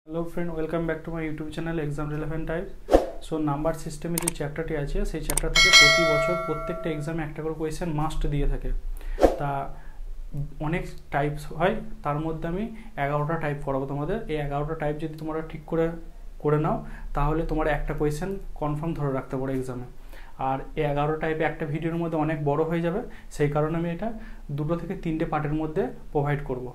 Hello friend, welcome back to my YouTube channel exam relevant type. So number সিস্টেমে যে চ্যাপ্টারটি আছে সেই chapter থেকে প্রতি বছর প্রত্যেকটা এক্সামে একটা করে কোয়েশ্চেন মাস্ট দিয়ে থাকে। তা অনেক টাইপস হয়, তার মধ্যে আমি 11টা টাইপ করাবো তোমাদের। এই 11টা টাইপ যদি তোমরা ঠিক করে নাও তাহলে তোমার একটা কোয়েশ্চেন কনফার্ম ধরে রাখতে পারো এক্সামে। আর এই 11 টাইপে একটা ভিডিওর মধ্যে অনেক বড় হয়ে যাবে, সেই কারণে আমি এটা 2 থেকে 3টে পার্টের মধ্যে প্রোভাইড করব।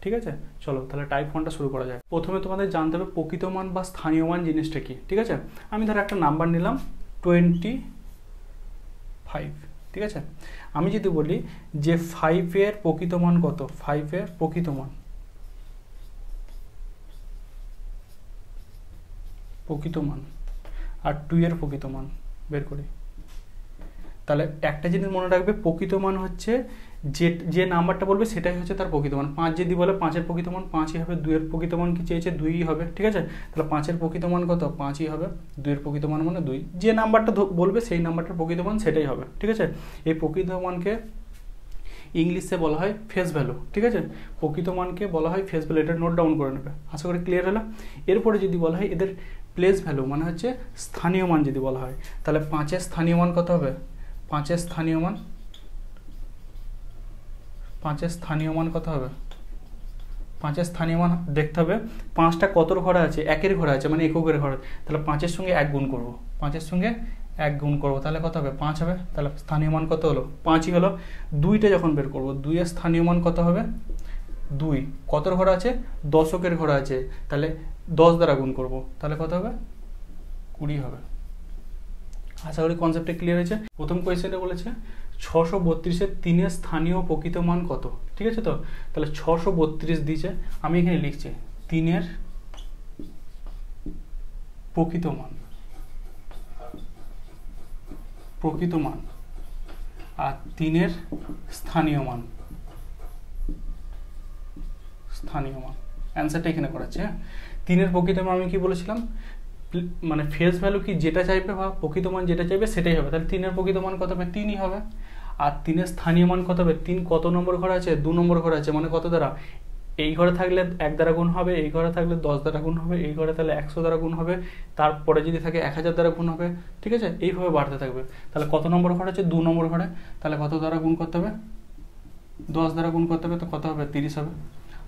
ঠিক আছে, চলো তাহলে টাইপ 1টা শুরু করা যায়। প্রথমে তোমাদের জানতে হবে প্রকৃত মান বা স্থানীয় মান জিনিসটা কি। ঠিক আছে, আমি ধরো একটা নাম্বার নিলাম 25। ঠিক আছে, আমি যদি বলি যে 5-এর প্রকৃত মান কত, 5-এর প্রকৃত মান আর 2-এর প্রকৃত মান বের করি, তাহলে একটা জিনিস মনে রাখবে, প্রকৃত মান হচ্ছে যে নাম্বারটা বলবে সেটাই হচ্ছে তার প্রকৃত মান। 5 যদি বলে 5-এর প্রকৃত মান 5ই হবে, 2-এর প্রকৃত মান কি চেয়েছে 2ই হবে। ঠিক আছে, তাহলে 5-এর প্রকৃত মান কত, 5ই হবে, 2-এর প্রকৃত মান মানে 2। যে নাম্বারটা বলবে সেই নাম্বারটার প্রকৃত মান সেটাই হবে। ঠিক আছে, এই প্রকৃত মানকে ইংলিশে বলা হয় ফেস ভ্যালু। ঠিক আছে, প্রকৃত মানকে বলা হয় ফেস ভ্যালু, এটা নোট ডাউন করে নেবে, আশা করি ক্লিয়ার হলো। এরপরে যদি বলা হয় এদের প্লেস ভ্যালু মানে হচ্ছে স্থানীয় মান যদি বলা হয়, তাহলে 5-এর স্থানীয় মান কত হবে, 5-এর স্থানীয় মান কত হবে, 5-এর স্থানীয় মান দেখতে হবে 5টা কতর ঘরে আছে, একের ঘরে আছে মানে এককের ঘরে, তাহলে 5-এর সঙ্গে 1 গুণ করবো, 5-এর সঙ্গে 1 গুণ করবো, তাহলে কত হবে 5 হবে। তাহলে স্থানীয় মান কত হলো, 5ই হলো। 2টা যখন বের করবো, 2-এর স্থানীয় মান কত হবে, 2 কতর ঘরে আছে, দশকের ঘরে আছে, তাহলে 10 দ্বারা গুণ করবো, তাহলে কত হবে 20 হবে। আশা করি কনসেপ্টটা ক্লিয়ার হয়েছে। প্রথম কোয়েশ্চেনটা বলেছে 632-এর 3-এর স্থানীয় প্রকৃত মান কত। ঠিক আছে, তো তাহলে 632 দিয়েছে, আমি এখানে লিখছি 3-এর প্রকৃত মান আর 3-এর স্থানীয় মান অ্যান্সারটা এখানে করাচ্ছে। হ্যাঁ, 3-এর প্রকৃত মান আমি কি বলেছিলাম, মানে ফেস ভ্যালু কি যেটা চাইবে বা প্রকৃত মান যেটা চাইবে সেটাই হবে, তাহলে 3-এর প্রকৃত মান কত হবে, 3ই হবে। আর 3-এর স্থানীয় মান কত হবে, 3 কত নম্বর ঘরে আছে, 2 নম্বর ঘরে আছে, মানে কত দ্বারা, এই ঘরে থাকলে 1 দ্বারা গুণ হবে, এই ঘরে থাকলে 10 দ্বারা গুণ হবে, এই ঘরে তাহলে 100 দ্বারা গুণ হবে, তারপরে যদি থাকে 1000 দ্বারা গুণ হবে। ঠিক আছে, এইভাবে বাড়তে থাকবে। তাহলে কত নম্বর ঘরে আছে, 2 নম্বর ঘরে, তাহলে কত দ্বারা গুণ করতে হবে, 10 দ্বারা গুণ করতে হবে, তো কত হবে 30 হবে।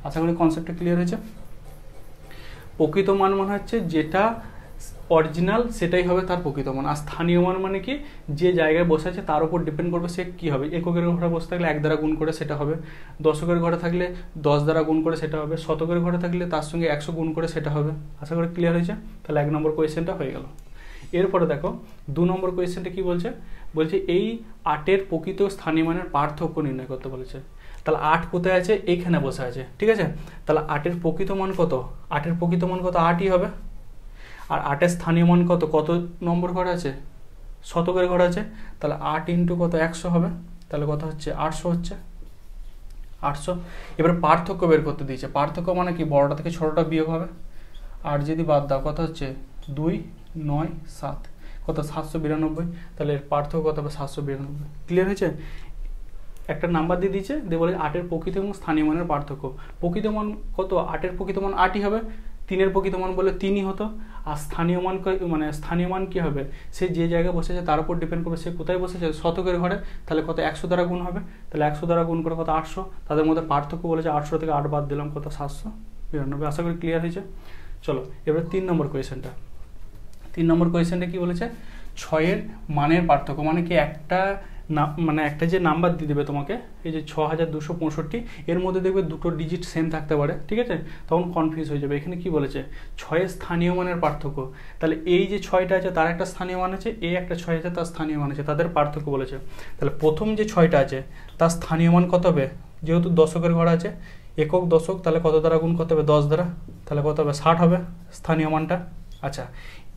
আশা করি কনসেপ্টটা ক্লিয়ার হয়েছে। প্রকৃত মান মানে হচ্ছে যেটা অরিজিনাল সেটাই হবে তার প্রকৃত মান। আর স্থানীয় মান মানে কি, যে জায়গায় বসে আছে তার উপর ডিপেন্ড করবে সে কী হবে। এককের ঘরে বসে থাকলে 1 দ্বারা গুণ করে সেটা হবে, দশকের ঘরে থাকলে 10 দ্বারা গুণ করে সেটা হবে, শতকের ঘরে থাকলে তার সঙ্গে 100 গুণ করে সেটা হবে। আশা করি ক্লিয়ার হয়েছে। তাহলে 1 নম্বর কোয়েশ্চেনটা হয়ে গেল। এরপরে দেখো 2 নম্বর কোয়েশ্চেনটা কি বলছে, এই 8-এর প্রকৃত স্থানীয় মানের পার্থক্য নির্ণয় করতে বলেছে। তাহলে 8 কোথায় আছে, এইখানে বসে আছে। ঠিক আছে, তাহলে 8-এর প্রকৃত মান কত, 8-এর প্রকৃত মান কত, 8ই হবে। আর 8-এর স্থানীয় মান কত, কত নম্বর ঘরে আছে, শতকের ঘরে আছে, তাহলে 8 ইন্টু কত 100 হবে, তাহলে কত হচ্ছে 800 হচ্ছে 800। এবার পার্থক্য বের করতে দিয়েছে। পার্থক্য মানে কি, বড়টা থেকে ছোটটা বিয়োগ হবে, আর যদি বাদ দাও কত হচ্ছে 2, 9, 7, কত 792, তাহলে এর পার্থক্য কত হবে 792। ক্লিয়ার হয়েছে। একটা নাম্বার দিয়ে দিয়েছে, দিয়ে বলে 8-এর প্রকৃত এবং স্থানীয় মানের পার্থক্য। প্রকৃত মান কত, 8-এর প্রকৃত মান 8ই হবে, 3-এর প্রকৃত মান বলে 3ই হতো। আর স্থানীয় মান মানে স্থানীয় মান কী হবে, সে যে জায়গায় বসেছে তার উপর ডিপেন্ড করবে সে কোথায় বসেছে, শতকের ঘরে, তাহলে কত 100 দ্বারা গুণ হবে, তাহলে 100 দ্বারা গুণ করে কত 800। তাদের মধ্যে পার্থক্য বলেছে 800 থেকে 8 বাদ দিলাম, কত 792। আশা করি ক্লিয়ার হয়েছে। চলো এবার 3 নম্বর কোয়েশ্চেনটা। 3 নম্বর কোয়েশ্চেনটা কি বলেছে, 6-এর মানের পার্থক্য মানে কি, একটা যে নাম্বার দিয়ে দেবে তোমাকে, এই যে 6265, এর মধ্যে দেখবে 2টো ডিজিট সেম থাকতে পারে। ঠিক আছে, তখন কনফিউজ হয়ে যাবে। এখানে কি বলেছে, 6-এর স্থানীয় মানের পার্থক্য, তাহলে এই যে 6টা আছে তার একটা স্থানীয় মান আছে, এই একটা 6 আছে তার স্থানীয় মান আছে, তাদের পার্থক্য বলেছে। তাহলে প্রথম যে 6টা আছে তার স্থানীয় মান কত হবে, যেহেতু দশকের ঘর আছে, একক দশক, তাহলে কত দ্বারা গুণ করতে হবে, 10 দ্বারা, তাহলে কত হবে 60 হবে স্থানীয় মানটা। আচ্ছা,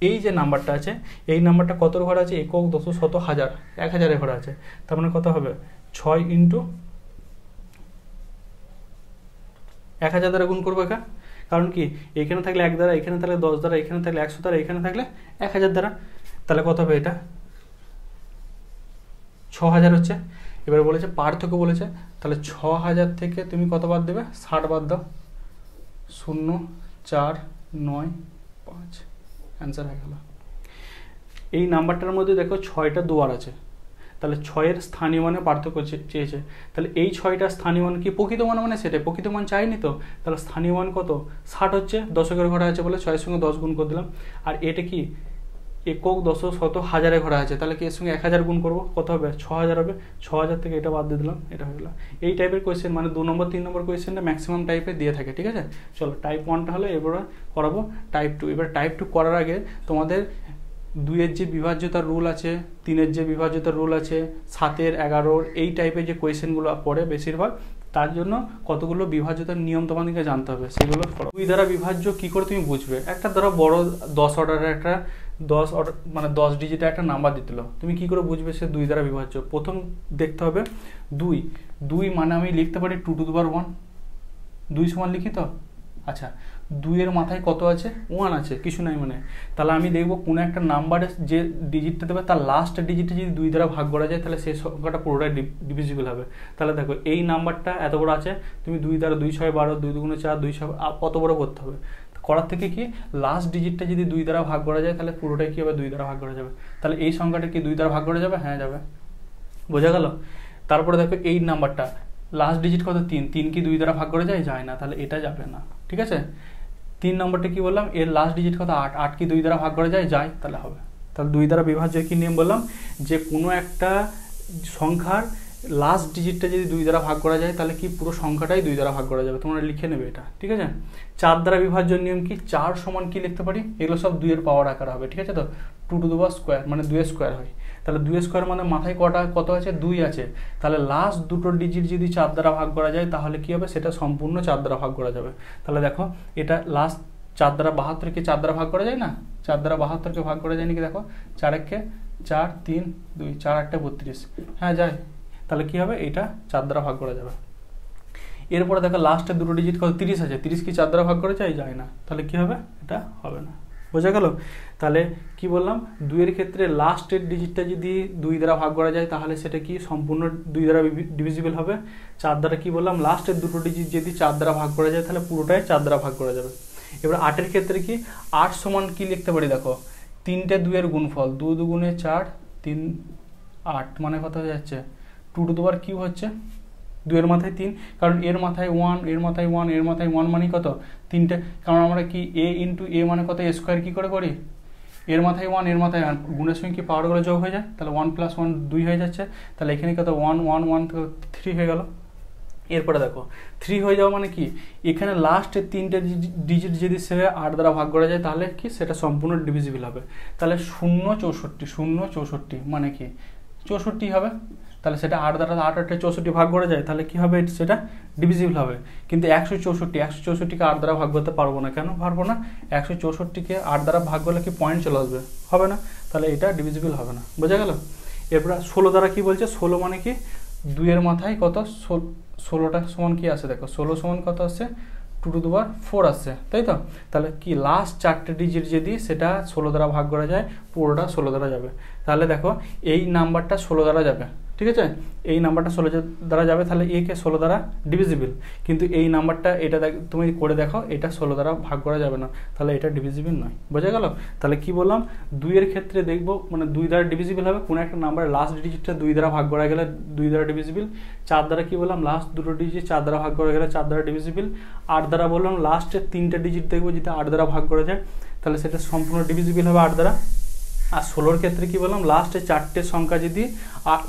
এই যে নাম্বারটা আছে, এই নাম্বারটা কতর ঘরে আছে, একক, দশক, শত, হাজার, 1000-এর ঘরে আছে, তার মানে কত হবে 6 ইন্টু 1000 দ্বারা গুণ করবো একা, কারণ কি এখানে থাকলে 1 দ্বারা, এখানে থাকলে 10 দ্বারা, এখানে থাকলে 100 দ্বারা, এখানে থাকলে 1000 দ্বারা, তাহলে কত হবে এটা 6000 হচ্ছে। এবার বলেছে পার্থক্য বলেছে, তাহলে 6000 থেকে তুমি কত বাদ দেবে, 60 বাদ দাও, 0, 4, 9 5 অ্যান্সার হয়ে গেল। এই নাম্বারটার মধ্যে দেখো 6টা দুয়ার আছে, তাহলে 6-এর স্থানীয় মানে পার্থক্য চেয়েছে, তাহলে এই 6টা স্থানীয় মান কি প্রকৃত মান, মানে সেটাই প্রকৃত মান চাইনি তো, তাহলে স্থানীয় মান কত 60 হচ্ছে, দশকের ঘরে আছে বলে 6-এর সঙ্গে 10 গুণ করে দিলাম। আর এটা কি একক, দশক, শত, হাজারে ঘরে আছে, তাহলে কি এর সঙ্গে 1000 গুণ করবো, কত হবে 6000 হবে, 6000 থেকে এটা বাদ দিয়ে দিলাম, এটা হয়ে গেল। এই টাইপের কোয়েশ্চেন মানে 2 নম্বর 3 নম্বর কোয়েশ্চেনটা ম্যাক্সিমাম টাইপে দিয়ে থাকে, ঠিক আছে। চলো টাইপ 1টা হলো, এবার করাবো টাইপ 2। এবার টাইপ 2 করার আগে তোমাদের 2-এর যে বিভাজ্যতার রুল আছে, 3-এর যে বিভাজ্যতার রুল আছে, 7-এর 11-র এই টাইপের যে কোয়েশ্চেনগুলো পড়ে বেশিরভাগ, তার জন্য কতগুলো বিভাজ্যতার নিয়ম তোমাদেরকে জানতে হবে, সেগুলো করো। 2 দ্বারা বিভাজ্য কি করে তুমি বুঝবে, একটা ধরো বড় 10 অর্ডারের একটা 10 অর্ডার মানে 10 ডিজিটের একটা নাম্বার দিতে হলো, তুমি কি করে বুঝবে সে 2 দ্বারা বিভাজ্য? প্রথম দেখতে হবে 2 মানে আমি লিখতে পারি 2 টু দি পাওয়ার 1, 2 সমান লিখি তো। আচ্ছা 2-এর মাথায় কত আছে, 1 আছে, কিছু নাই মানে, তাহলে আমি দেখবো কোনো একটা নাম্বারের যে ডিজিটটা দেবে তার লাস্ট ডিজিটটা যদি 2 দ্বারা ভাগ করা যায় তাহলে সেই সংখ্যাটা পুরোটাই ডিভিজিবল হবে। তাহলে দেখো এই নাম্বারটা এত বড় আছে, তুমি 2 দ্বারা 2 6 12, 2 2 4, 2 6 কত বড় করতে হবে, করার থেকে কি লাস্ট ডিজিটটা যদি 2 দ্বারা ভাগ করা যায় তাহলে পুরোটাই কি হবে 2 দ্বারা ভাগ করা যাবে, তাহলে এই সংখ্যাটা কি 2 দ্বারা ভাগ করা যাবে, হ্যাঁ যাবে, বোঝা গেল। তারপরে দেখো এই নাম্বারটা লাস্ট ডিজিট কত 3 কি 2 দ্বারা ভাগ করা যায়, যায় না, তাহলে এটা যাবে না, ঠিক আছে। 3 নম্বরটা কি বললাম, এর লাস্ট ডিজিট কত 8 কি 2 দ্বারা ভাগ করা যায়, যায়, তাহলে হবে। তাহলে 2 দ্বারা বিভাজ্য কি নিয়ম বললাম, যে কোনো একটা সংখ্যার লাস্ট ডিজিটটা যদি 2 দ্বারা ভাগ করা যায় তাহলে কি পুরো সংখ্যাটাই 2 দ্বারা ভাগ করা যাবে, তোমরা লিখে নেবে এটা, ঠিক আছে। 4 দ্বারা বিভাজ্য নিয়ম কি, 4 সমান কি লিখতে পারি, এগুলো সব 2 এর পাওয়ার আকার হবে, ঠিক আছে। তো 2 টু দি পাওয়ার স্কোয়ার মানে 2 এর স্কোয়ার হয়, তাহলে 2 এর স্কোয়ার মানে মাথায় কত আছে, 2 আছে, তাহলে লাস্ট দুটো ডিজিট যদি 4 দ্বারা ভাগ করা যায় তাহলে কি হবে, সেটা সম্পূর্ণ 4 দ্বারা ভাগ করা যাবে। তাহলে দেখো এটা লাস্ট 4 দ্বারা 72কে 4 দ্বারা ভাগ করা যায় না, 4 দ্বারা 72কে ভাগ করা যায় নাকি, দেখো 4 1 4 3 2 4 8 32, হ্যাঁ যায়, তাহলে কি হবে এটা 4 দ্বারা ভাগ করা যাবে। এরপরে দেখো লাস্টের দুটো ডিজিট কত 30 আছে, 30 কি 4 দ্বারা ভাগ করা যায় না, তাহলে কি হবে, এটা হবে না, বোঝা গেল। তাহলে কি বললাম, 2 এর ক্ষেত্রে লাস্টের ডিজিটটা যদি 2 দ্বারা ভাগ করা যায় তাহলে সেটা কি সম্পূর্ণ 2 দ্বারা ডিভিজিবল হবে। 4 দ্বারা কি বললাম, লাস্টের দুটো ডিজিট যদি 4 দ্বারা ভাগ করা যায় তাহলে পুরোটাই 4 দ্বারা ভাগ করা যাবে। এবার 8-এর ক্ষেত্রে কি, 8 সমান কি লিখতে পারি, দেখো 3টে 2 এর গুণফল, 2 2 গুণে 4 3 8 মানে কত হয়ে যাচ্ছে 2 টু দি পাওয়ার কিউব হচ্ছে, 2 এর মাথায় 3, কারণ এর মাথায় 1 এর মাথায় 1 এর মাথায় 1 মানে কত 3টে, কারণ আমরা কি a ইন্টু a মানে কত a স্কোয়ার কি করে করি, এর মাথায় 1 এর মাথায় 1 গুণের সঙ্গে কি পাওয়ারগুলো যোগ হয়ে যায়, তাহলে 1 + 1 2 হয়ে যাচ্ছে, তাহলে এখানে কত 1 1 1 3 হয়ে গেল। এরপরে দেখো 3 হয়ে যাওয়া মানে কি, এখানে লাস্টের 3টে ডিজিট যদি সে 8 দ্বারা ভাগ করা যায় তাহলে কি সেটা সম্পূর্ণ ডিভিজিবল হবে, তাহলে 0 64 মানে কি 64 হবে, তাহলে সেটা 8 দ্বারা 8 8 64 ভাগ করা যায় তাহলে কি হবে, সেটা ডিভিজিবল হবে। কিন্তু 164কে 8 দ্বারা ভাগ করতে পারবো না, কেন পারবো না, 164কে 8 দ্বারা ভাগ করলে কি পয়েন্ট চলে আসবে, হবে না, তাহলে এটা ডিভিজিবল হবে না, বোঝা গেল। এরপর 16 দ্বারা কি বলছে, 16 মানে কি 2 এর মাথায় কত 16টা সমান কি আছে, দেখো 16 সমান কত আসছে 2 টু দি পাওয়ার 4 আসছে, তাই তো। তাহলে কি লাস্ট 4টে ডিজিট যদি সেটা 16 দ্বারা ভাগ করা যায় পুরোটা 16 দ্বারা যাবে, তাহলে দেখো এই নাম্বারটা 16 দ্বারা যাবে, ঠিক আছে, এই নাম্বারটা 16 দ্বারা যাবে, তাহলে এ কে 16 দ্বারা ডিভিজিবল, কিন্তু এই নাম্বারটা এটা তুমি করে দেখো এটা 16 দ্বারা ভাগ করা যাবে না, তাহলে এটা ডিভিজিবল নয়, বোঝা গেল। তাহলে কি বললাম, 2 এর ক্ষেত্রে দেখবো মানে 2 দ্বারা ডিভিজিবল হবে, কোনো একটা নাম্বারের লাস্ট ডিজিটটা 2 দ্বারা ভাগ করা গেলে 2 দ্বারা ডিভিজিবল। 4 দ্বারা কি বললাম, লাস্ট দুটো ডিজিট 4 দ্বারা ভাগ করা গেলে 4 দ্বারা ডিভিজিবল। 8 দ্বারা বললাম লাস্টের 3টে ডিজিট দেখবো যদি 8 দ্বারা ভাগ করা যায় তাহলে সেটা সম্পূর্ণ ডিভিজিবল হবে 8 দ্বারা। আর 16-র ক্ষেত্রে কি বললাম, লাস্টে 4টে সংখ্যা যদি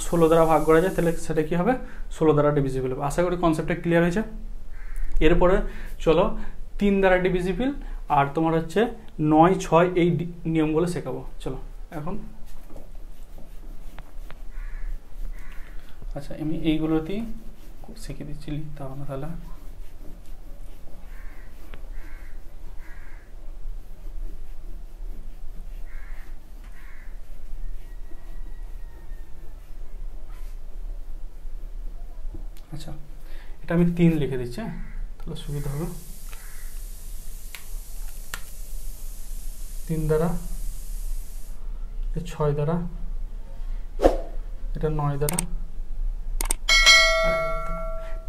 16 দ্বারা ভাগ করা যায় তাহলে সেটা কি হবে 16 দ্বারা ডিভিজিবল হবে। আশা করি কনসেপ্টটা ক্লিয়ার হয়েছে। এরপরে চলো 3 দ্বারা ডিভিজিবল আর তোমার হচ্ছে 9 6 এই নিয়মগুলো শেখাবো, চলো এখন। আচ্ছা আমি এইগুলোতেই শিখিয়ে দিচ্ছি, লিখতে হবে না তাহলে। আচ্ছা এটা আমি 3 লিখে দিচ্ছি, তাহলে সুবিধা হবে। 3 দ্বারা, এটা 6 দ্বারা, এটা 9 দ্বারা,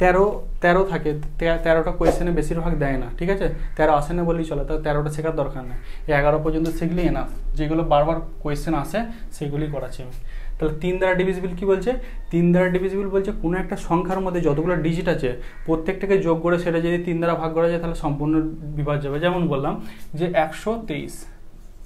13 থাকে, 13টা কোয়েশ্চেনে বেশিরভাগ দেয় না, ঠিক আছে, 13 আসে না বললেই চলে, তাহলে 13টা শেখার দরকার নেই, 11 পর্যন্ত শিখলেই এনাফ, যেগুলো বারবার কোয়েশ্চেন আসে সেগুলি করাচ্ছি আমি। তাহলে 3 দ্বারা ডিভিজিবল কি বলছে? 3 দ্বারা ডিভিজিবল বলছে কোনো একটা সংখ্যার মধ্যে যতগুলো ডিজিট আছে প্রত্যেকটাকে যোগ করে সেটা যদি 3 দ্বারা ভাগ করা যায় তাহলে সম্পূর্ণ বিভাজ্য হবে। যেমন বললাম যে 123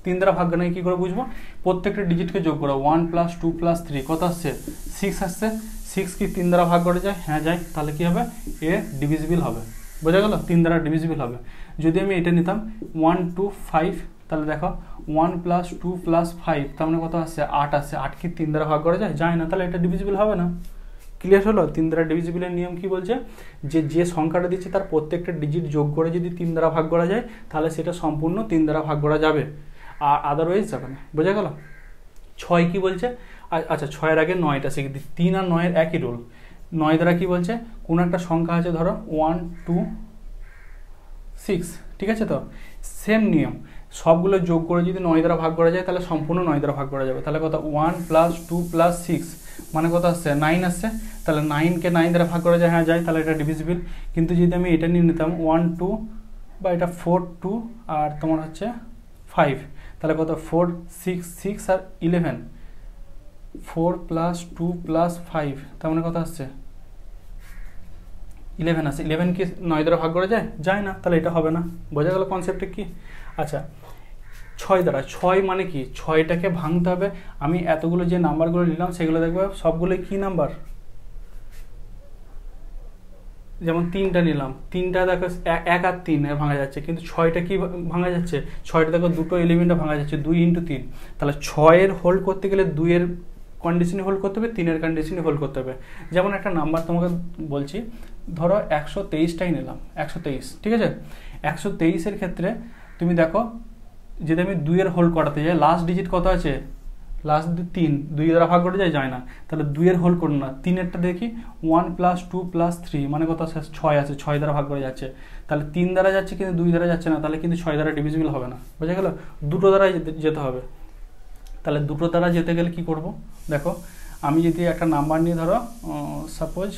3 দ্বারা ভাগ নেই, কী করে বুঝবো? প্রত্যেকটা ডিজিটকে যোগ করো, 1 + 2 + 3 কত আসছে? 6 আসছে। 6 কি 3 দ্বারা ভাগ করা যায়? হ্যাঁ যায়। তাহলে কি হবে? এ ডিভিজিবল হবে। বোঝা গেল? 3 দ্বারা ডিভিজিবল হবে। যদি আমি এটা নিতাম 1 2 5, তাহলে দেখো 1 + 2 + 5 তার মানে কত আসছে? 8 আসছে। 8 কি 3 দ্বারা ভাগ করা যায়? যায় না, তাহলে এটা ডিভিজিবল হবে না। ক্লিয়ার হলো? 3 দ্বারা ডিভিজিবলের নিয়ম কি বলছে? যে সংখ্যাটা দিচ্ছে তার প্রত্যেকটা ডিজিট যোগ করে যদি 3 দ্বারা ভাগ করা যায় তাহলে সেটা সম্পূর্ণ 3 দ্বারা ভাগ করা যাবে, আর আদারওয়াইজ যাবে না। বোঝা গেল? 6 কি বলছে? আচ্ছা 6-এর আগে 9টা শিখে দিই। 3 আর 9-এর একই রোল। 9 দ্বারা কি বলছে? কোনো একটা সংখ্যা আছে, ধরো 1 2 6, ঠিক আছে, তো সেম নিয়ম, সবগুলো যোগ করে যদি 9 দ্বারা ভাগ করা যায় তাহলে সম্পূর্ণ 9 দ্বারা ভাগ করা যাবে। তাহলে কত? 1 + 2 + 6 মানে কত আসছে? 9 আসছে। তাহলে 9কে 9 দ্বারা ভাগ করা যায়, হ্যাঁ যায়, তাহলে এটা ডিভিজিবল। কিন্তু যদি আমি এটা নিয়ে নিতাম 1 2 বা এটা 4 2 আর তোমার হচ্ছে 5, তাহলে কত? 4 6 6 আর 11, 4 + 2 + 5 তার মানে কত আসছে? 11 আসছে। 11 কি 9 দ্বারা ভাগ করা যায়? যায় না, তাহলে এটা হবে না। বোঝা গেল কনসেপ্টটা কি? আচ্ছা 6 দ্বারা, 6 মানে কি? 6টাকে ভাঙতে হবে। আমি এতগুলো যে নাম্বারগুলো নিলাম সেগুলো দেখবো সবগুলোই কি নাম্বার? যেমন 3টা নিলাম, 3টা দেখো 1 আর 3 এর ভাঙা যাচ্ছে, কিন্তু 6টা কি ভাঙা যাচ্ছে? 6টা দেখো দুটো এলিমেন্টে ভাঙা যাচ্ছে, 2 × 3। তাহলে 6-এর হোল্ড করতে গেলে 2-এর কন্ডিশনে হোল্ড করতে হবে, 3-এর কন্ডিশনে হোল্ড করতে হবে। যেমন একটা নাম্বার তোমাকে বলছি, ধরো 123টাই নিলাম, 123, ঠিক আছে। 123-এর ক্ষেত্রে তুমি দেখো যদি আমি 2-এর হোল্ড করাতে যাই, লাস্ট ডিজিট কত আছে? লাস্ট 3, 2 দ্বারা ভাগ করে যায় না, তাহলে 2-এর হোল্ড করুন না। 3-এরটা দেখি 1 + 2 + 3 মানে কত আছে? 6 আছে, 6 দ্বারা ভাগ করে যাচ্ছে। তাহলে 3 দ্বারা যাচ্ছে কিন্তু 2 দ্বারা যাচ্ছে না, তাহলে কিন্তু 6 দ্বারা ডিভিজিবল হবে না। বোঝা গেল? দুটো দ্বারাই যেতে হবে। তাহলে দুটো দ্বারা যেতে গেলে কি করব? দেখো আমি যদি একটা নাম্বার নিয়ে, ধরো সাপোজ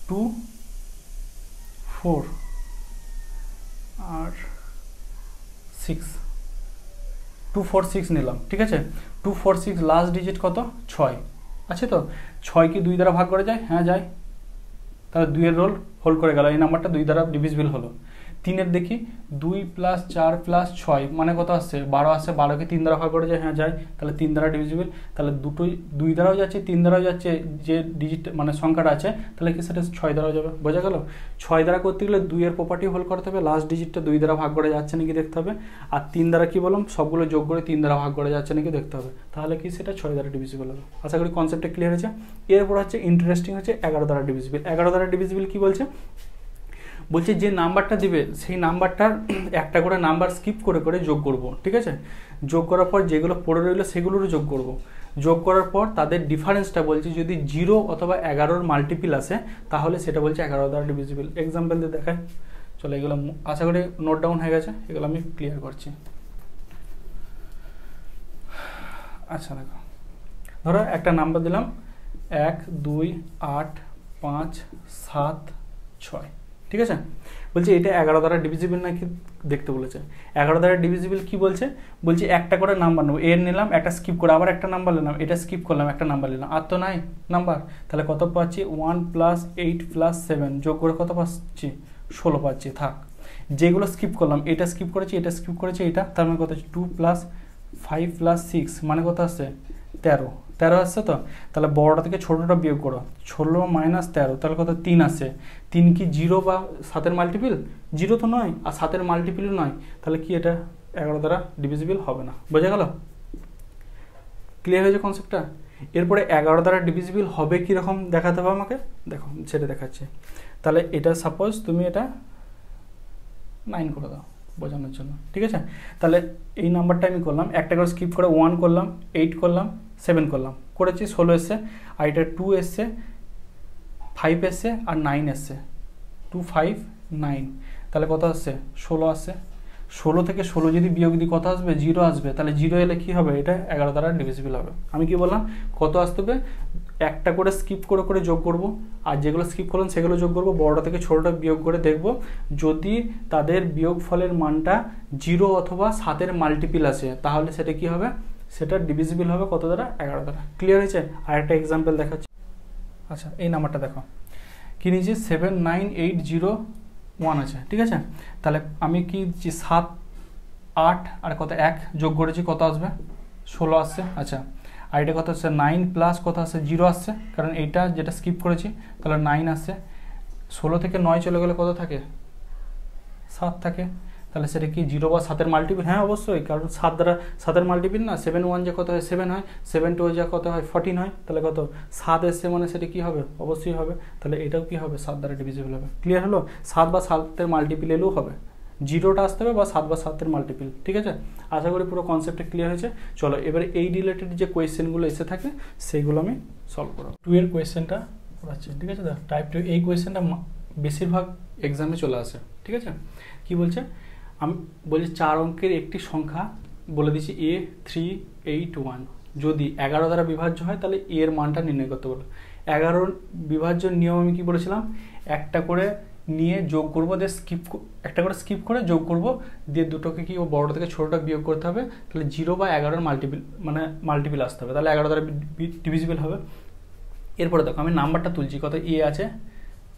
2 4 আর 6, 2 4 6 নিলাম, ঠিক আছে। 2 4 6 লাস্ট ডিজিট কত? 6 আছে। তো 6 কি 2 দ্বারা ভাগ করা যায়? হ্যাঁ যায়। তাহলে 2-এর রোল হোল্ড করে গেল, এই নাম্বারটা 2 দ্বারা ডিভিজিবল হলো। 3-এর দেখি 2 + 4 + 6 মানে কত আসছে? 12 আসছে। 12কে 3 দ্বারা ভাগ করা যায়, হ্যাঁ যায়, তাহলে 3 দ্বারা ডিভিজিবল। তাহলে দুটোই 2 দ্বারাও যাচ্ছে, 3 দ্বারাও যাচ্ছে, যে ডিজিট মানে সংখ্যাটা আছে, তাহলে কি সেটা 6 দ্বারাও যাবে। বোঝা গেল? 6 দ্বারা করতে গেলে 2-এর প্রপার্টি হোল্ড করতে হবে, লাস্ট ডিজিটটা 2 দ্বারা ভাগ করা যাচ্ছে নাকি দেখতে হবে, আর 3 দ্বারা কি বললাম? সবগুলো যোগ করে 3 দ্বারা ভাগ করা যাচ্ছে নাকি দেখতে হবে, তাহলে কি সেটা 6 দ্বারা ডিভিজিবল হবে। আশা করি কনসেপ্টটা ক্লিয়ার হয়েছে। এরপর হচ্ছে ইন্টারেস্টিং হচ্ছে 11 দ্বারা ডিভিজিবল। 11 দ্বারা ডিভিজিবল কি বলছে? বলছে যে নাম্বারটা দিবে সেই নাম্বারটার একটা করে নাম্বার স্কিপ করে করে যোগ করব, ঠিক আছে। যোগ করার পর যেগুলো পড়ে রইলো সেগুলোরও যোগ করব। যোগ করার পর তাদের ডিফারেন্সটা বলছি, যদি 0 অথবা 11-র মাল্টিপিল আসে তাহলে সেটা বলছে 11 দ্বারা ডিভিজিবল। এক্সাম্পল দিয়ে দেখায়, চলো এগুলো আশা করি নোট ডাউন হয়ে গেছে, এগুলো আমি ক্লিয়ার করছি। আচ্ছা দেখো, ধরো একটা নাম্বার দিলাম 1 2 8 5 7 6, ঠিক আছে। বলছে এটা 11 দ্বারা ডিভিজিবল নাকি দেখতে বলেছে। 11 দ্বারা ডিভিজিবল কি বলছে? বলছে একটা করে নাম্বার নেবো, এর নিলাম, একটা স্কিপ করে আবার একটা নাম্বার নিলাম, এটা স্কিপ করলাম, একটা নাম্বার নিলাম, আর তো নাই নাম্বার। তাহলে কত পাচ্ছি? 1 + 8 + 7 যোগ করে কত পাচ্ছি? 16 পাচ্ছি। থাক, যেগুলো স্কিপ করলাম, এটা স্কিপ করেছি, এটা স্কিপ করেছি, এটা, তার মানে কত? 2 + 5 + 6 মানে কত আসছে? 13 আসছে। তো তাহলে বড়টা থেকে ছোটটা বিয়োগ করো, 16 - 13, তাহলে কত? 3 আসছে। 3 কি 0 বা 7-এর মাল্টিপিল? 0 তো নয়, আর 7-এর মাল্টিপিলও নয়, তাহলে কি এটা 11 দ্বারা ডিভিজিবল হবে না। বোঝা গেল? ক্লিয়ার হয়েছে কনসেপ্টটা? এরপরে 11 দ্বারা ডিভিজিবল হবে কীরকম দেখাতে হবে আমাকে, দেখো সেটা দেখাচ্ছে। তাহলে এটা সাপোজ তুমি এটা 9 করে দাও বোঝানোর জন্য, ঠিক আছে। তাহলে এই নাম্বারটা আমি করলাম, একটা করে স্কিপ করে 1 করলাম, 8 করলাম, 7 করলাম, করেছি, 16 এসছে, আর এটা 2 এসছে, 5 এসছে, আর 9 এসছে, 2 5 9, তাহলে কত আসছে? 16 আসছে। 16 থেকে 16 যদি বিয়োগ দিই কত আসবে? 0 আসবে। তাহলে 0 এলে কী হবে? এটা 11 দ্বারা ডিভিজিবল হবে। আমি কি বললাম? কত আসতে হবে? একটা করে স্কিপ করে করে যোগ করব, আর যেগুলো স্কিপ করলাম সেগুলো যোগ করব, বড়টা থেকে ছোটোটা বিয়োগ করে দেখব যদি তাদের বিয়োগফলের মানটা 0 অথবা 7-এর মাল্টিপিল আসে তাহলে সেটা কি হবে, সেটা ডিভিজিবল হবে কত দ্বারা, 11 দ্বারা। ক্লিয়ার হয়েছে? আর একটা এক্সাম্পল দেখাচ্ছি। আচ্ছা, এই নাম্বারটা দেখো কি নিয়েছি, 79801 আছে, ঠিক আছে। তাহলে আমি কি 7, 8 আর কত 1 যোগ করেছি, কত আসবে, 16 আসছে। আচ্ছা, আর এটা কত হচ্ছে 9 প্লাস কত আসছে, 0 আসছে, কারণ এইটা যেটা স্কিপ করেছি, তাহলে 9 আসছে। 16 থেকে 9 চলে গেলে কত থাকে, 7 থাকে। তাহলে সেটা কি 0 বা 7-এর মাল্টিপিল? হ্যাঁ অবশ্যই, কারণ 7 দ্বারা 7-এর মাল্টিপিল না, 7 1 যে কত হয় 7 হয়, 7 2 যা কত হয় 14 হয়, তাহলে কত 7 এসছে মানে সেটা কি হবে, অবশ্যই হবে। তাহলে এটাও কি হবে, 7 দ্বারা ডিভিজিবল হবে। ক্লিয়ার হলো? 7 বা 7-এর মাল্টিপিল এলেও হবে, 0টা আসতে হবে বা 7 বা 7-এর মাল্টিপিল, ঠিক আছে। আশা করি পুরো কনসেপ্টটা ক্লিয়ার হয়েছে। চলো এবারে এই রিলেটেড যে কোয়েশ্চেনগুলো এসে থাকে সেইগুলো আমি সলভ করব। 2 এর কোয়েশ্চেনটা করাচ্ছি, ঠিক আছে। টাইপ 2 এই কোয়েশ্চেনটা বেশিরভাগ এক্সামে চলে আসে, ঠিক আছে। কি বলছে, আমি বলছি 4 অঙ্কের একটি সংখ্যা বলে দিচ্ছি A381, যদি 11 দ্বারা বিভাজ্য হয় তাহলে এর মানটা নির্ণয় করতে বলো। 11 বিভাজ্য নিয়ম আমি কি বলেছিলাম, একটা করে নিয়ে যোগ করবো, দিয়ে একটা করে স্কিপ করে যোগ করব, দিয়ে দুটোকে কি বড় থেকে ছোটোটা বিয়োগ করতে হবে, তাহলে 0 বা 11-এর মাল্টিপিল আসতে হবে, তাহলে 11 দ্বারা ডিভিজিবল হবে। এরপরে দেখো আমি নাম্বারটা তুলছি, কত A আছে,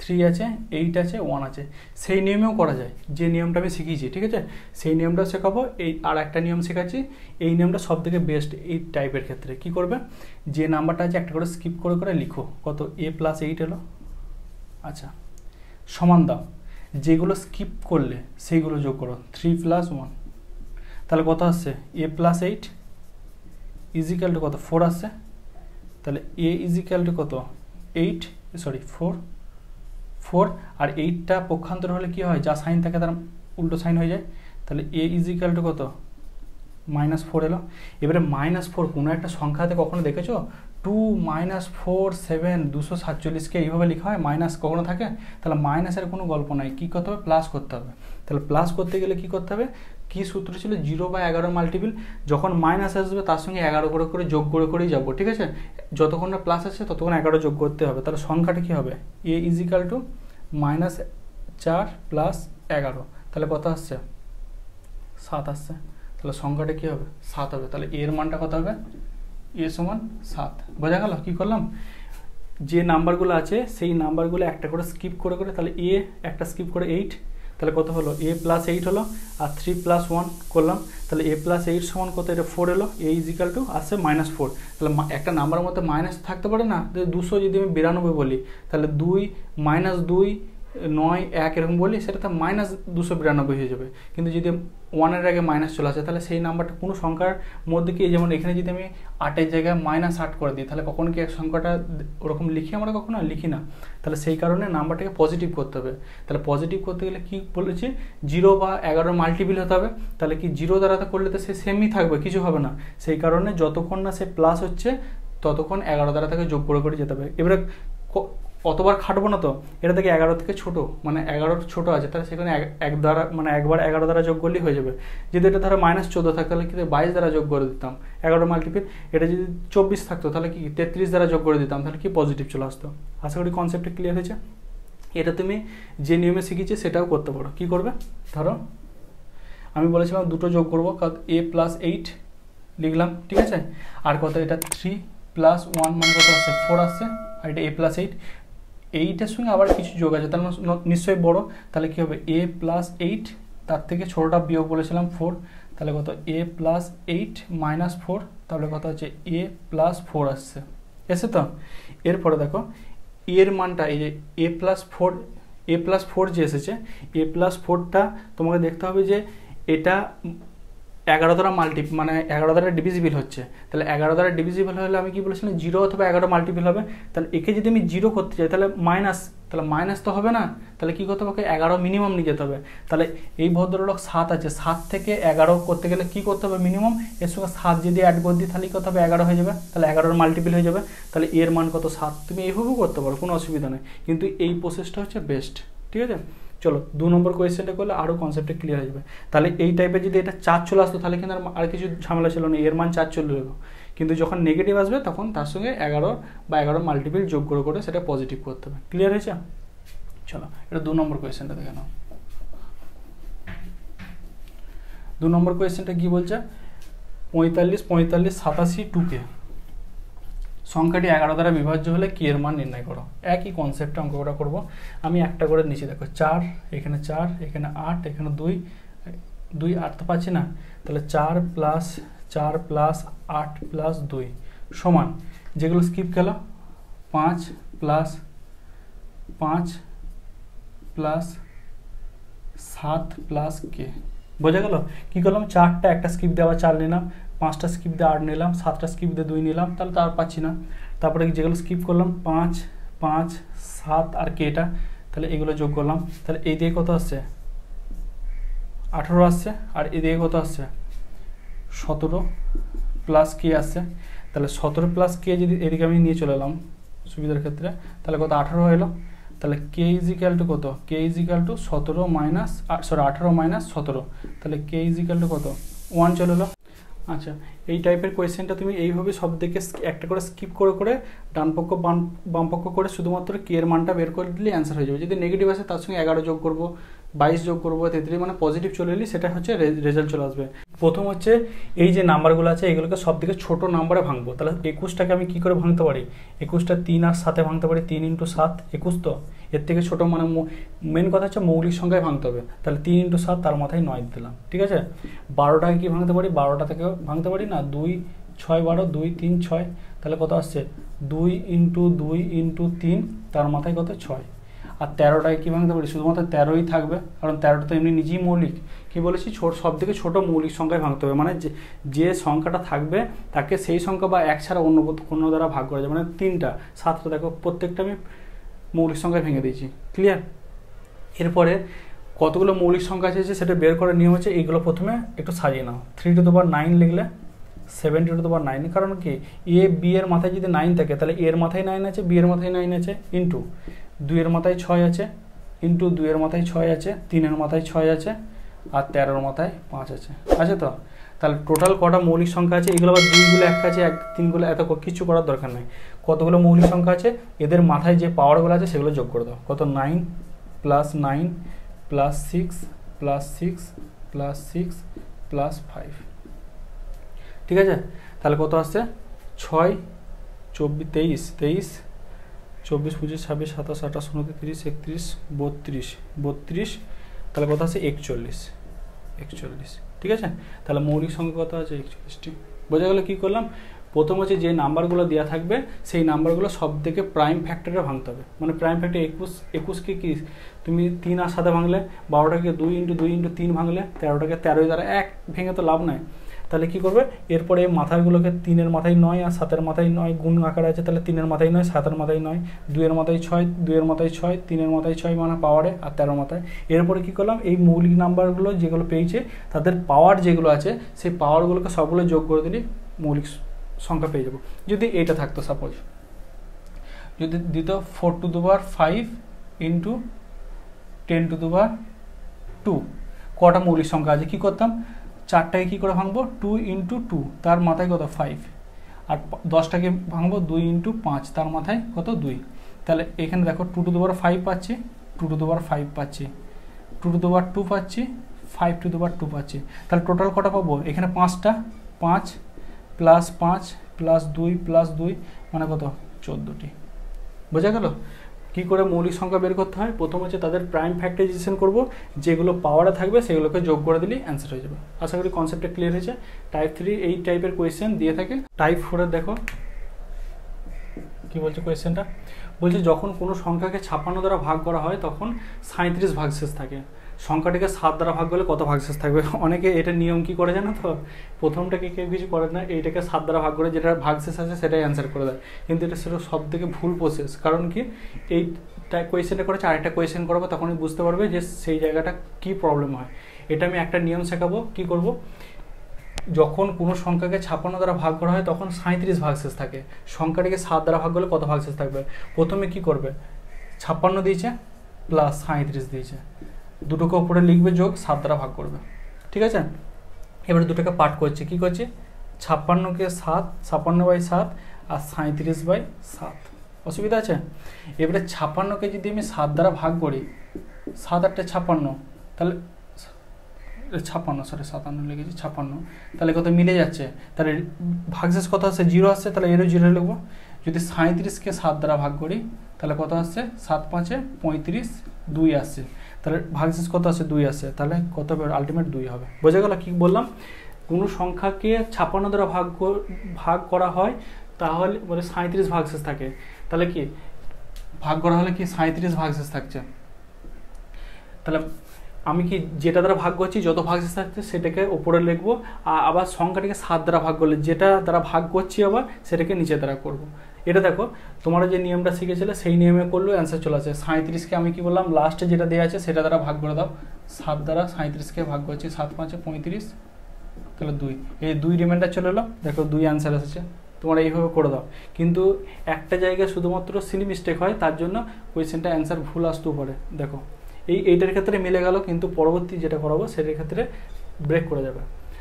3 আছে, 8 আছে, 1 আছে। সেই নিয়মেও করা যায়, যে নিয়মটা আমি শিখিয়েছি, ঠিক আছে, সেই নিয়মটা শেখাবো। এই আর একটা নিয়ম শেখাচ্ছি, এই নিয়মটা সব থেকে বেস্ট এই টাইপের ক্ষেত্রে। কি করবে, যে নাম্বারটা আছে একটা করে স্কিপ করে করে লিখো, কত A + 8 এলো। আচ্ছা, সমান দাও, যেগুলো স্কিপ করলে সেইগুলো যোগ করো, 3 + 1, তাহলে কত আসছে, A + 8 ইজিক্যাল টু কত, 4 আসছে। তাহলে A ইজিক্যাল টু কত, 4, আর 8টা পক্ষান্তর হলে কি হয়, যা সাইন থাকে তার উল্টো সাইন হয়ে যায়। তাহলে A ইজিক্যাল টু কত, -4 এলো। এবারে -4 কোনো একটা সংখ্যাতে কখনো দেখেছো 2 - 4 7 247কে এইভাবে লেখা হয়, মাইনাস কখনো থাকে? তাহলে মাইনাসের কোনো গল্প নাই, কী করতে হবে, প্লাস করতে হবে। তাহলে প্লাস করতে গেলে কি করতে হবে, কী সূত্র ছিল, 0 বা 11 মাল্টিপিল, যখন মাইনাস আসবে তার সঙ্গে 11 করে করে যোগ করে করেই যাবো, ঠিক আছে। যতক্ষণ না প্লাস আসছে ততক্ষণ 11 যোগ করতে হবে। তাহলে সংখ্যাটা কী হবে, A ইজিক্যাল টু -4 + 11, তাহলে কত আসছে, 7 আসছে। তাহলে সংখ্যাটা কী হবে, 7 হবে। তাহলে এর মানটা কত হবে, A = 7। বোঝা গেল কি করলাম, যে নাম্বারগুলো আছে সেই নাম্বারগুলো একটা করে স্কিপ করে করে, তাহলে A একটা স্কিপ করে 8, তাহলে কত হলো, A + 8 হলো, আর 3 + 1 করলাম, তাহলে A + 8 সমান কত, এটা 4 এলো। A ইজিক্যাল টু আসছে -4। তাহলে একটা নাম্বারের মধ্যে মাইনাস থাকতে পারে না, 200 যদি আমি 92 বলি, তাহলে 2 - 2 9 1 এরকম বলি, সেটা তো -292 হয়ে যাবে। কিন্তু যদি 1-এর আগে মাইনাস চলে আসে, তাহলে সেই নাম্বারটা কোনো সংখ্যার মধ্যে কি, যেমন এখানে যদি আমি 8-এর জায়গায় -8 করে দিই, তাহলে কখনো কি এক সংখ্যাটা ওরকম লিখি, আমরা কখনো লিখি না। তাহলে সেই কারণে নাম্বারটাকে পজিটিভ করতে হবে। তাহলে পজিটিভ করতে গেলে কি বলেছি, 0 বা 11 মাল্টিপিল হতে হবে। তাহলে কি 0 দ্বারা তো করলে তো সে সেমই থাকবে, কিছু হবে না। সেই কারণে যতক্ষণ না সে প্লাস হচ্ছে ততক্ষণ 11 দ্বারা তাকে যোগ করে করে যেতে হবে। এবারে অতবার খাটবো না তো, এটা থেকে 11 থেকে ছোটো, মানে 11 ছোটো আছে, তাহলে সেখানে এক দ্বারা মানে একবার 11 দ্বারা যোগ করলেই হয়ে যাবে। যদি এটা ধরো -14 থাকতো তাহলে কি 22 দ্বারা যোগ করে দিতাম, 11 মাল্টিপিল। এটা যদি 24 থাকতো তাহলে কি 33 দ্বারা যোগ করে দিতাম, তাহলে কি পজিটিভ চলে আসতো। আশা করি কনসেপ্টটা ক্লিয়ার হয়েছে। এটা তুমি যে নিয়মে শিখেছি সেটাও করতে পারো। কি করবে, ধরো আমি বলেছিলাম দুটো যোগ করবো, A + 8 লিখলাম, ঠিক আছে। আর কত, এটা 3 + 1 মানে কত আসছে, 4 আসছে। আর এটা A + 8, 8-এর সঙ্গে আবার কিছু যোগ আছে, তার মানে নিশ্চয়ই বড়। তাহলে কি হবে, A + 8, তার থেকে ছোটোটা বিয়োগ বলেছিলাম 4, তাহলে কত, A + 8 - 4, তাহলে কত হচ্ছে A + 4 আসছে, এসে তো। এরপরে দেখো এর মানটা, এই যে A + 4 যে এসেছে, A + 4টা তোমাকে দেখতে হবে যে এটা 11 দ্বারা মানে 11 দ্বারা ডিভিজিবল হচ্ছে। তাহলে 11 দ্বারা ডিভিজিবল হলে আমি কি বলেছিলাম, 0 অথবা 11 মাল্টিপল হবে। তাহলে একে যদি আমি 0 করতে চাই তাহলে মাইনাস তো হবে না, তাহলে কী করতে হবে, 11 মিনিমাম নিয়ে যেতে হবে। তাহলে এই ভদ্রলোক 7 আছে, 7 থেকে 11 করতে গেলে কী করতে হবে, মিনিমাম এর সঙ্গে 7 যদি অ্যাড করে দিই তাহলে কত হবে, 11 হয়ে যাবে। তাহলে 11 মাল্টিপল হয়ে যাবে, তাহলে এর মান কত, 7। তুমি এইভাবেও করতে পারো, কোনো অসুবিধা নেই, কিন্তু এই প্রসেসটা হচ্ছে বেস্ট, ঠিক আছে। চলো 2 নম্বর কোয়েশ্চেনটা করলে আরও কনসেপ্টটা ক্লিয়ার হয়ে যাবে। তাহলে এই টাইপের যদি এটা 4 চলে আসতো তাহলে কিন্তু আর কিছু ঝামেলা ছিল না, এর মান 4 চলে এলো। কিন্তু যখন নেগেটিভ আসবে তখন তার সঙ্গে 11 বা 11 মাল্টিপল যোগ করে সেটা পজিটিভ করতে হবে। ক্লিয়ার হয়েছে? চলো এটা 2 নম্বর কোয়েশ্চেনটা দেখে নাও। 2 নম্বর কোয়েশ্চেনটা কি বলছে, 45, 45, 87, 2k সংখ্যাটি 11 দ্বারা বিভাজ্য হলে কি এর মান নির্ণয় করো। একই কনসেপ্টে অঙ্কটা করব। আমি একটা করে নিচে দেখো 4, এখানে 4, এখানে 8, এখানে 2, 8 তো পাচ্ছি না, তাহলে 4 প্লাস 4 প্লাস 8 প্লাস 2 সমান, যেগুলো স্কিপ গেল 5 প্লাস 5 প্লাস 7 প্লাস কে। বোঝা গেল? কি করলাম, 4টা একটা স্কিপ দিয়ে আবার 4 নিলাম, 5টা স্কিপ দিয়ে 8 নিলাম, 7টা স্কিপ দিয়ে 2 নিলাম, তাহলে তো আর পাচ্ছি না। তারপরে যেগুলো স্কিপ করলাম 5, 5, 7 আর কেটা, তাহলে এগুলো যোগ করলাম। তাহলে এই দিয়ে কত আসছে, 18 আসছে, আর এই দিয়ে কত আসছে, 17 প্লাস কে আসছে। তাহলে 17 প্লাস কে যদি এদিকে আমি নিয়ে চলে এলাম সুবিধার ক্ষেত্রে, তাহলে কত 18 এলো। তাহলে কে ইজ ইকুয়াল টু কত, k is equal to 17 minus 18 minus 17, তাহলে কে ইজ ইকুয়াল টু কত 1 চলে এলো। আচ্ছা, এই টাইপের কোয়েশ্চেনটা তুমি এইভাবে সব দিকে একটা করে স্কিপ করে ডান পক্ষ বাম পক্ষ করে শুধুমাত্র কে এর মানটা বের করে দিলে অ্যান্সার হয়ে যাবে। যদি নেগেটিভ আসে তার সঙ্গে 11 যোগ করবো, 22 যোগ করবো, 33, মানে পজিটিভ চলে এলি সেটা হচ্ছে রেজাল্ট চলে আসবে। প্রথম হচ্ছে এই যে নাম্বারগুলো আছে এগুলোকে সব দিকে ছোটো নাম্বারে ভাঙবো। তাহলে 21টাকে আমি কী করে ভাঙতে পারি, 21টা 3 আর 7-এ ভাঙতে পারি, 3 × 7 21, তো এর থেকে ছোটো মানে মেন কথা হচ্ছে মৌলিক সংখ্যায় ভাঙতে হবে। তাহলে 3 × 7 তার মাথায় 9 দিলাম, ঠিক আছে। 12টাকে কি ভাঙতে পারি, 12টা থেকে ভাঙতে পারি না, 2, 6, 12, 2, 3, 6, তাহলে কত আসছে 2 × 2 × 3 তার মাথায় কত 6। আর 13টাকে কী ভাঙতে পারি, শুধুমাত্র 13ই থাকবে, কারণ 13টা তো এমনি নিজেই মৌলিক। কী বলেছি, সব থেকে ছোটো মৌলিক সংখ্যায় ভাঙতে হবে, মানে যে সংখ্যাটা থাকবে তাকে সেই সংখ্যা বা 1 ছাড়া অন্য কোনো দ্বারা ভাগ করা যায়। মানে 3টা 7টা দেখো প্রত্যেকটা আমি মৌলিক সংখ্যায় ভেঙে দিয়েছি। ক্লিয়ার? এরপরে কতগুলো মৌলিক সংখ্যা আছে সেটা বের করার নিয়ম হচ্ছে এইগুলো প্রথমে একটু সাজিয়ে নাও। 3⁹ লিখলে 7⁹, কারণ কি এ বি এর মাথায় যদি 9 থাকে তাহলে এর মাথায় 9 আছে, বি এর মাথায় 9 আছে, ইন্টু 2 এর মাথায় 6 আছে, ইন্টু 2 এর মাথায় 6 আছে, 3 এর মাথায় 6 আছে, আর 13-এর মাথায় 5 আছে। আছে তো? তাহলে টোটাল কটা মৌলিক সংখ্যা আছে, এগুলো আবার 2গুলো এক কাছে, 3গুলো এত কিছু করার দরকার নেই। কতগুলো মৌলিক সংখ্যা আছে এদের মাথায় যে পাওয়ারগুলো আছে সেগুলো যোগ করে দাও। কত 9 plus 9 plus 6 plus 6 plus 6 plus 5, ঠিক আছে। তাহলে কত আসছে 6, 24, 23, 24, 25, 26, 27, 28, 29, 30, 31, 32, তাহলে কত আছে 41, ঠিক আছে। তাহলে মৌলিক সংখ্যা কত আছে 41টি। বোঝা গেল কি করলাম, প্রথম হচ্ছে যে নাম্বারগুলো দেওয়া থাকবে সেই নাম্বারগুলো সব থেকে প্রাইম ফ্যাক্টরে ভাঙতে হবে। মানে প্রাইম ফ্যাক্টর 21কে কি তুমি 3 আর 7-এ ভাঙলে, 12টাকে 2 × 2 × 3 ভাঙলে, 13টাকে 13 দ্বারা 1 ভেঙে তো লাভ নাই। তাহলে কি করবে, এরপরে এই মাথাগুলোকে 3-এর মাথায় 9 আর 7-এর মাথায় 9 গুণ আকারে আছে, তাহলে 3-এর মাথায় 9, 7-এর মাথায় 9, 2-এর মাথায় 6, 2-এর মাথায় 6, 3-এর মাথায় 6 মানে পাওয়ারে, আর 13 মাথায়। এরপরে কি করলাম, এই মৌলিক নাম্বারগুলো যেগুলো পেয়েছে তাদের পাওয়ার যেগুলো আছে সেই পাওয়ারগুলোকে সবগুলো যোগ করে দিলে মৌলিক সংখ্যা পেয়ে যাবো। যদি এটা থাকতো সাপোজ, যদি দিত 4⁵ × 10⁻², কটা মৌলিক সংখ্যা আছে, কি করতাম 4টাকে কী করে ভাঙবো, 2 × 2 তার মাথায় কত 5, আর 10টাকে ভাঙবো 2 × 5 তার মাথায় কত 2। তাহলে এখানে দেখো 2⁵ পাচ্ছি, 2⁵ পাচ্ছি, 2⁵2 পাচ্ছি, 5⁵2 পাচ্ছি। তাহলে টোটাল কটা পাবো, এখানে 5টা, 5 প্লাস 5 প্লাস 2 প্লাস 2 মানে কত 14টি। বোঝা গেল কী করে মৌলিক সংখ্যা বের করতে হয়। প্রথম হচ্ছে তাদের প্রাইম ফ্যাক্টরাইজেশন করব, যেগুলো পাওয়ারে থাকবে সেগুলোকে যোগ করে দিলেই অ্যান্সার হয়ে যাবে। আশা করি কনসেপ্টটা ক্লিয়ার হয়েছে। টাইপ 3 এই টাইপের কোয়েশ্চেন দিয়ে থাকে। টাইপ 4-এর দেখো কি বলছে কোয়েশ্চেনটা, বলছে যখন কোনো সংখ্যাকে 56 দ্বারা ভাগ করা হয় তখন 37 ভাগশেষ থাকে। সংখ্যাটিকে 7 দ্বারা ভাগ করলে কত ভাগশেষ থাকবে। অনেকে এটা নিয়ম কি করে জানো তো, প্রথমটাকে কেউ কিছু করে না, এইটাকে 7 দ্বারা ভাগ করে যেটা ভাগশেষ আছে সেটাই অ্যান্সার করে দেয়, কিন্তু এটা সেটা সব থেকে ভুল প্রসেস। কারণ কি এই কোয়েশ্চেনটা করেছে, আরেকটা কোয়েশ্চেন করবো তখনই বুঝতে পারবে যে সেই জায়গাটা কি প্রবলেম হয়। এটা আমি একটা নিয়ম শেখাবো, কি করব, যখন কোনো সংখ্যাকে 56 দ্বারা ভাগ করা হয় তখন 37 ভাগশেষ থাকে। সংখ্যাটিকে 7 দ্বারা ভাগ করলে কত ভাগশেষ থাকবে। প্রথমে কি করবে, 56 দিয়েছে প্লাস 37 দিয়েছে, দুটোকে ওপরে লিখবে যোগ 7 দ্বারা ভাগ করবে, ঠিক আছে। এবারে দুটোকে পার্ট করছে, কি করছে 56কে 7, 56/7 আর 37/7, অসুবিধা আছে। এবারে 56কে যদি আমি 7 দ্বারা ভাগ করি, 7 8 56, তাহলে 57 লিখেছি 56, তাহলে কত মিলে যাচ্ছে, তাহলে ভাগশেষ কত আসছে 0 আসছে, তাহলে এরও 0 লিখবো। যদি 37কে 7 দ্বারা ভাগ করি তাহলে কত আসছে 7 5 35, 2 আসছে, তাহলে ভাগশেষ কত আসছে 2 আসছে, তাহলে কত হবে আলটিমেট 2 হবে। বোঝা গেল কি বললাম? কোনো সংখ্যাকে 56 দ্বারা ভাগ করা হয় তাহলে মানে 37 ভাগশেষ থাকে, তাহলে কি ভাগ করা হলে কি 37 ভাগশেষ থাকছে, তাহলে আমি কি যেটা দ্বারা ভাগ করছি যত ভাগশেষ থাকছে সেটাকে উপরে লিখবো, আর আবার সংখ্যাটিকে 7 দ্বারা ভাগ করলে যেটা দ্বারা ভাগ করছি আবার সেটাকে নিচে দ্বারা করব। এটা দেখো তোমরা যে নিয়মটা শিখেছিলে সেই নিয়মে করলেও অ্যান্সার চলে আসে। 37কে আমি কি বললাম লাস্টে যেটা দেওয়া আছে সেটা দ্বারা ভাগ করে দাও, 7 দ্বারা 37কে ভাগ করছি, 7 5 35, তাহলে 2, এই 2 রিমাইন্ডার চলে এলো, দেখো 2 অ্যান্সার এসেছে। তোমরা এইভাবে করে দাও, কিন্তু একটা জায়গায় শুধুমাত্র সিলি মিস্টেক হয়, তার জন্য কোয়েশ্চেনটা অ্যান্সার ভুল আসতেও পারে। দেখো এইটার ক্ষেত্রে মিলে গেল, কিন্তু পরবর্তী যেটা করাবো সেটার ক্ষেত্রে ব্রেক করে যাবে।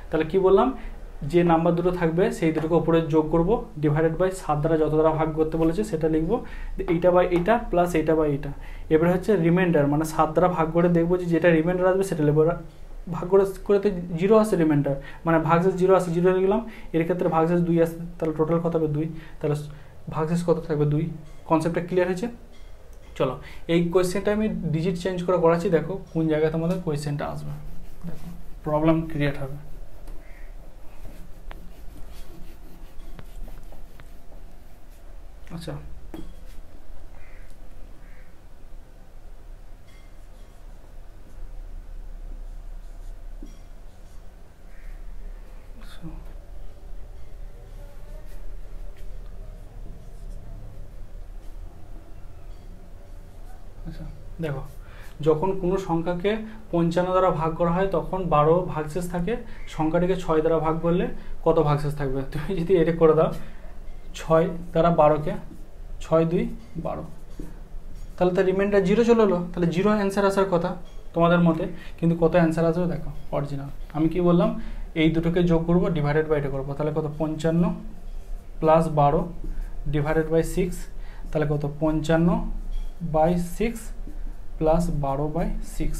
তাহলে কি বললাম, যে নাম্বার দুটো থাকবে সেই দুটোকে উপরে যোগ করব, ডিভাইডেড বাই 7 দ্বারা যত দ্বারা ভাগ করতে বলেছে সেটা লিখবো, এইটা বাই এইটা প্লাস এইটা বাই এইটা। এবারে হচ্ছে রিমাইন্ডার, মানে 7 দ্বারা ভাগ করে দেখবো যে যেটা রিমাইন্ডার আসবে সেটা লিখবো। ভাগ করে তো 0 আসে রিমাইন্ডার, মানে ভাগশেষ 0 আসে, 0 লিখলাম। এর ক্ষেত্রে ভাগশেষ 2 আসে, তাহলে টোটাল কত হবে 2, তাহলে ভাগশেষ কত থাকবে 2। কনসেপ্টটা ক্লিয়ার হয়েছে? চলো এই কোয়েশ্চেনটা আমি ডিজিট চেঞ্জ করে করাচ্ছি, দেখো কোন জায়গায় তোমাদের কোয়েশ্চেনটা আসবে, দেখো প্রবলেম ক্রিয়েট হবে। আচ্ছা আচ্ছা দেখো, যখন কোনো সংখ্যাকে 55 দ্বারা ভাগ করা হয় তখন 12 ভাগশেষ থাকে, সংখ্যাটিকে 6 দ্বারা ভাগ করলে কত ভাগশেষ থাকবে? তুমি যদি এটা করে দাও 6 দ্বারা 12কে 6 2 12, তাহলে তার রিমাইন্ডার 0 চলে এলো, তাহলে 0 অ্যান্সার আসার কথা তোমাদের মতে, কিন্তু কত অ্যান্সার আসবে দেখো অরিজিনাল। আমি কি বললাম, এই দুটোকে যোগ করব, ডিভাইডেড বাই এটা করবো, তাহলে কত 55 প্লাস 12 ডিভাইডেড বাই 6, তাহলে কত 55/6 প্লাস 12/6।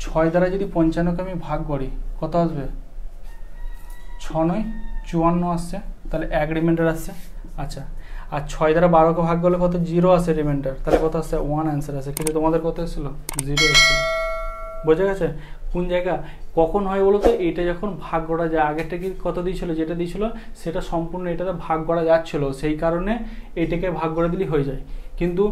6 দ্বারা যদি 55কে আমি ভাগ করি কত আসবে, 6 9 54 আসছে, তাহলে 1 রিমাইন্ডার আসছে। আচ্ছা, আর 6 দ্বারা 12কে ভাগ করলে কত 0 আসে রিমাইন্ডার, তাহলে কত আসছে 1 অ্যান্সার আসে, কিন্তু তোমাদের কত এসেছিলো 0 এসেছিলো। বোঝা গেছে কোন জায়গা কখন হয় বলো তো? এইটা যখন ভাগ করা যায়, আগেরটা কি কত দিয়েছিল, যেটা দিয়েছিল সেটা সম্পূর্ণ এটাতে ভাগ করা যাচ্ছিলো, সেই কারণে এইটাকে ভাগ করে দিলেই হয়ে যায়। কিন্তু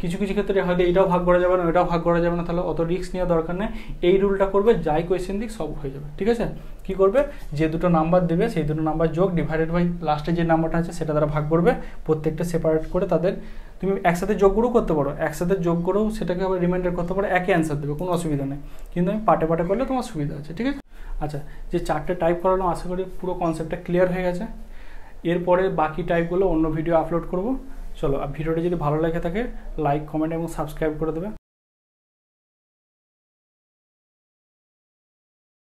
কিছু কিছু ক্ষেত্রে হয়তো এটাও ভাগ করা যাবে না, এটাও ভাগ করা যাবে না, তাহলে অত রিস্ক নেওয়া দরকার নেই। এই রুলটা করবে, যাই কোয়েশ্চেন দিক সব হয়ে যাবে, ঠিক আছে। কি করবে, যে দুটো নাম্বার দেবে সেই দুটো নাম্বার যোগ ডিভাইডেড বাই লাস্টে যে নাম্বারটা আছে সেটা দ্বারা ভাগ করবে, প্রত্যেকটা সেপারেট করে তাদের তুমি একসাথে যোগ করেও করতে পারো, একসাথে যোগ করেও সেটাকে আবার রিমাইন্ডার করতে পারো, একই অ্যান্সার দেবে, কোনো অসুবিধা নেই। কিন্তু আমি পাটে পাটে করলে তোমার সুবিধা আছে, ঠিক আছে। আচ্ছা, যে 4টে টাইপ করানো আশা করি পুরো কনসেপ্টটা ক্লিয়ার হয়ে গেছে। এরপরে বাকি টাইপগুলো অন্য ভিডিও আপলোড করব। চলো, আর ভিডিওটা যদি ভালো লেগে থাকে লাইক কমেন্ট এবং সাবস্ক্রাইব করে দেবে।